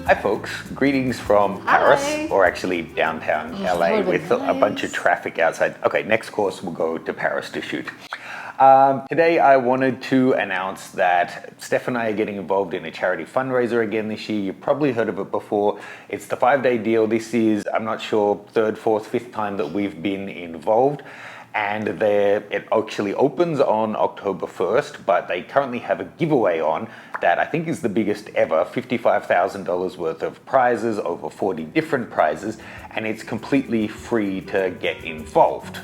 Hi folks, greetings from Paris, or actually downtown LA with a bunch of traffic outside. Okay, next course we'll go to Paris to shoot. Today I wanted to announce that Steph and I are getting involved in a charity fundraiser again this year. You've probably heard of it before. It's the 5-day deal. This is, I'm not sure, third, fourth, fifth time that we've been involved. And it actually opens on October 1st, but they currently have a giveaway on that I think is the biggest ever, $55,000 worth of prizes, over 40 different prizes, and it's completely free to get involved.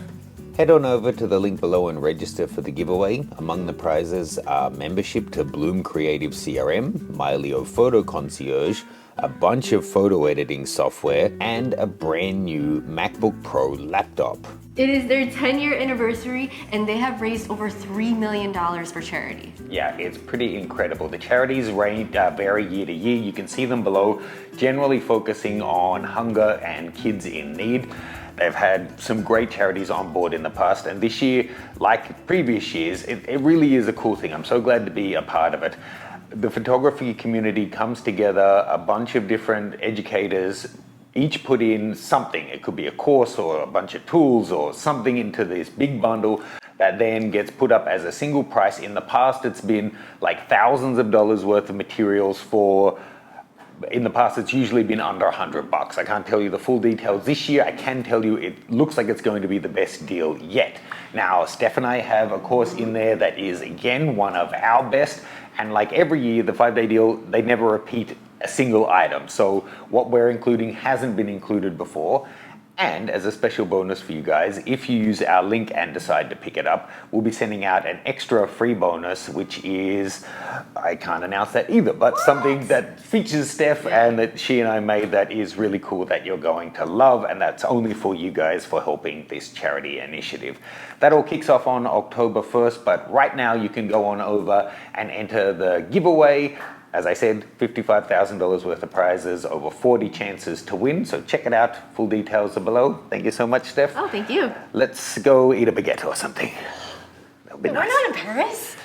Head on over to the link below and register for the giveaway. Among the prizes are membership to Bloom Creative CRM, Mylio Photo Concierge, a bunch of photo editing software, and a brand new MacBook Pro laptop. It is their 10-year anniversary and they have raised over $3 million for charity. Yeah, it's pretty incredible. The charities vary year to year. You can see them below, generally focusing on hunger and kids in need. They've had some great charities on board in the past, and this year, like previous years, it really is a cool thing. I'm so glad to be a part of it. The photography community comes together, a bunch of different educators, each put in something. It could be a course or a bunch of tools or something into this big bundle that then gets put up as a single price. In the past, it's been like thousands of dollars worth of materials for, in the past, it's usually been under $100. I can't tell you the full details this year. I can tell you it looks like it's going to be the best deal yet. Now, Steph and I have a course in there that is, again, one of our best. And like every year, the 5-day deal, they never repeat a single item. So what we're including hasn't been included before. And as a special bonus for you guys, if you use our link and decide to pick it up, we'll be sending out an extra free bonus, which is, I can't announce that either, but something that features Steph and that she and I made that is really cool that you're going to love, and that's only for you guys for helping this charity initiative. That all kicks off on October 1st, but right now you can go on over and enter the giveaway. As I said, $55,000 worth of prizes, over 40 chances to win. So check it out. Full details are below. Thank you so much, Steph. Oh, thank you. Let's go eat a baguette or something. That would be nice. We're not in Paris.